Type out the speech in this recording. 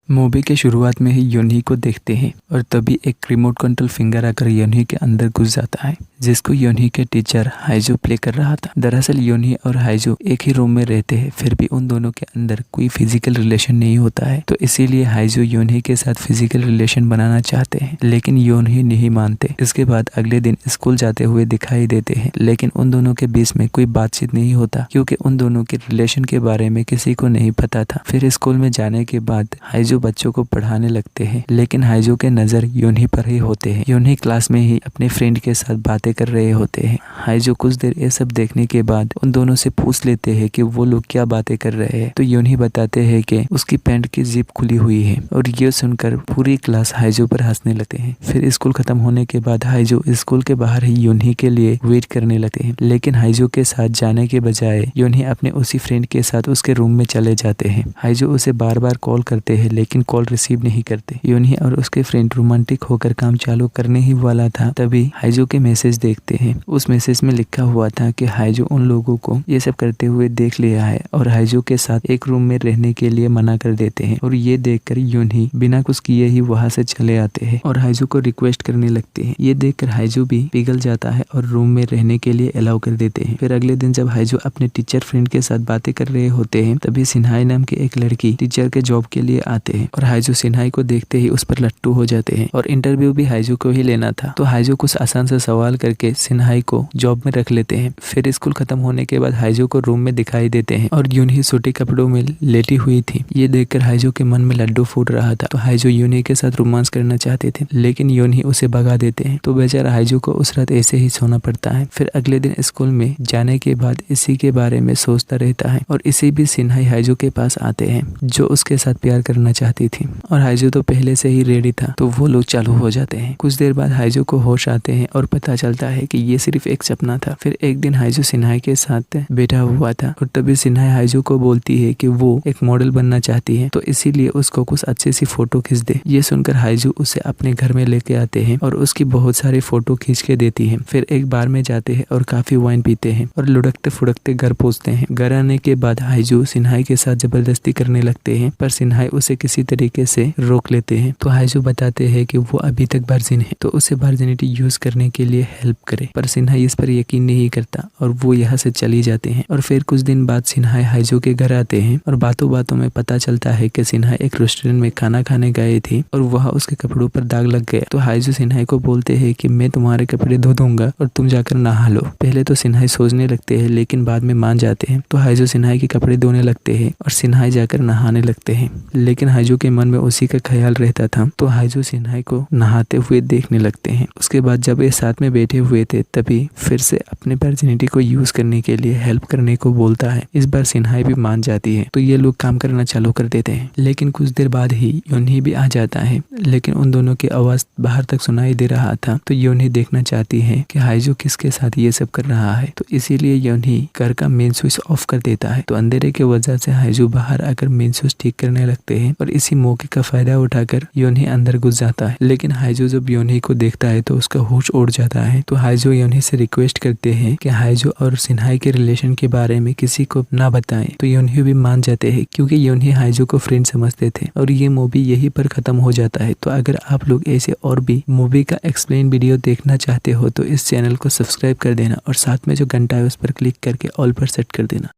Movie के शुरुआत में ही योन्ही को देखते हैं और तभी एक रिमोट कंट्रोल फिंगर आकर योन्ही के अंदर घुस जाता है, जिसको योन्ही के टीचर हाइजो प्ले कर रहा था। दरअसल योन्ही और हाइजो एक ही रूम में रहते हैं, फिर भी उन दोनों के अंदर कोई फिजिकल रिलेशन नहीं होता है। तो इसीलिए हाइजो योन्ही के साथ फिजिकल रिलेशन बनाना चाहते हैं, लेकिन योन्ही नहीं मानते। इसके बाद अगले दिन स्कूल जाते हुए दिखाई देते हैं, लेकिन उन दोनों के बीच में कोई बातचीत नहीं होता, क्योंकि उन दोनों के रिलेशन के बारे में किसी को नहीं पता था। फिर स्कूल में जाने के बाद हाइजो बच्चों को पढ़ाने लगते हैं, लेकिन हाइजो के नजर योन्ही पर ही होते हैं। योन्ही क्लास में ही अपने फ्रेंड के साथ बातें कर रहे होते हैं। हाइजो कुछ देर ये सब देखने के बाद उन दोनों से पूछ लेते हैं कि वो लोग क्या बातें कर रहे हैं। तो योन्ही बताते हैं कि उसकी पैंट की जिप खुली हुई है, और ये सुनकर पूरी क्लास हाइजो पर हंसने लगते हैं। फिर स्कूल खत्म होने के बाद हाइजो स्कूल के बाहर ही योन्ही के लिए वेट करने लगते हैं, लेकिन हाइजो के साथ जाने के बजाय योन्ही अपने उसी फ्रेंड के साथ उसके रूम में चले जाते हैं। हाइजो उसे बार बार कॉल करते हैं, लेकिन कॉल रिसीव नहीं करते। योन्ही और उसके फ्रेंड रोमांटिक होकर काम चालू करने ही वाला था, तभी हाइजो के मैसेज देखते हैं। उस मैसेज में लिखा हुआ था कि हाइजो उन लोगों को ये सब करते हुए देख लिया है और हाइजो के साथ एक रूम में रहने के लिए मना कर देते हैं। और ये देखकर योन्ही बिना कुछ किए ही वहां से चले आते हैं और हाइजो को रिक्वेस्ट करने लगते हैं। ये देखकर हाइजो भी पिघल जाता है और रूम में रहने के लिए अलाउ कर देते हैं। फिर अगले दिन जब हाइजो अपने टीचर फ्रेंड के साथ बातें कर रहे होते हैं, तभी सिन्हाई नाम की एक लड़की टीचर के जॉब के लिए आते हैं और हाइजो सिन्हाई को देखते ही उस पर लट्टू हो जाते हैं। और इंटरव्यू भी हाइजो को ही लेना था, तो हाइजो कुछ आसान से सवाल करके सिन्हाई को जॉब में रख लेते हैं। फिर स्कूल खत्म होने के बाद हाइजो को रूम में दिखाई देते हैं और योन्ही सूती कपड़ों में लेटी हुई थी। ये देखकर हाइजो के मन में लड्डू फूट रहा था। तो हाइजो योन्ही के साथ रोमांस करना चाहते थे, लेकिन योन्ही उसे भगा देते हैं। तो बेचारा हाइजो को उस रात ऐसे ही सोना पड़ता है। फिर अगले दिन स्कूल में जाने के बाद इसी के बारे में सोचता रहता है, और इसी भी सिन्हाई हाइजो के पास आते हैं, जो उसके साथ प्यार करना चाहती थी। और हाइजो तो पहले से ही रेडी था, तो वो लोग चालू हो जाते हैं। कुछ देर बाद हाइजो को होश आते हैं और पता चलता है कि ये सिर्फ एक सपना था। फिर एक दिन हाइजो सिन्हाई के साथ बैठा हुआ था, और तभी सिन्हाई हाइजो को बोलती है कि वो एक मॉडल बनना चाहती है, तो इसीलिए उसको कुछ अच्छी सी फोटो खींच दे। ये सुनकर हाइजो उसे अपने घर में लेके आते हैं और उसकी बहुत सारी फोटो खींच के देती है। फिर एक बार में जाते हैं और काफी वाइन पीते हैं और लुढ़कते फुड़कते घर पहुंचते हैं। घर आने के बाद हाइजो सिन्हाई के साथ जबरदस्ती करने लगते हैं, पर सिन्हाई उसे किसी तरीके से रोक लेते हैं। तो हाइजो बताते हैं कि वो अभी तक वर्जिन है, तो उसे वर्जिनिटी यूज करने के लिए हेल्प करे, पर सिन्हाई इस पर यकीन नहीं करता और वो यहाँ से चली जाते हैं। और फिर कुछ दिन बाद सिन्हाई हाइजो के घर आते हैं और बातों बातों में पता चलता है कि सिन्हाई एक रेस्टोरेंट में खाना खाने गए थे और वहाँ उसके कपड़ों पर दाग लग गया। तो हाइजो सिन्हाई को बोलते हैं कि मैं तुम्हारे कपड़े धो दूंगा और तुम जाकर नहा लो। पहले तो सिन्हाई सोचने लगते हैं, लेकिन बाद में मान जाते हैं। तो हाइजो सिन्हाई के कपड़े धोने लगते हैं और सिन्हाई जाकर नहाने लगते हैं, लेकिन हाइजो के मन में उसी का ख्याल रहता था। तो हाइजो सिन्हाई को नहाते हुए देखने लगते हैं। उसके बाद जब ये साथ में बैठे हुए थे, तभी फिर से अपने वर्जिनिटी को यूज करने के लिए हेल्प करने को बोलता है। इस बार सिन्हाई भी मान जाती है, तो ये लोग काम करना चालू कर देते हैं। लेकिन कुछ देर बाद ही योन्ही भी आ जाता है, लेकिन उन दोनों की आवाज बाहर तक सुनाई दे रहा था। तो योन्ही देखना चाहती है कि हाइजो किसके साथ ये सब कर रहा है, तो इसीलिए योन्ही घर का मेन स्विच ऑफ कर देता है। तो अंधेरे की वजह से हाइजो बाहर आकर मेन स्विच ठीक करने लगते हैं, और इसी मौके का फायदा उठाकर योन्ही अंदर घुस जाता है। लेकिन हाइजो जब योन्ही को देखता है तो उसका होश उड़ जाता है। तो हाइजो योन्ही से रिक्वेस्ट करते हैं कि हाइजो और सिन्हाई के रिलेशन के बारे में किसी को ना बताएं। तो योन्ही भी मान जाते हैं, क्योंकि योन्ही हाइजो को फ्रेंड समझते थे। और ये मूवी यहीं पर खत्म हो जाता है। तो अगर आप लोग ऐसे और भी मूवी का एक्सप्लेन वीडियो देखना चाहते हो, तो इस चैनल को सब्सक्राइब कर देना और साथ में जो घंटा है उस पर क्लिक करके ऑल पर सेट कर देना।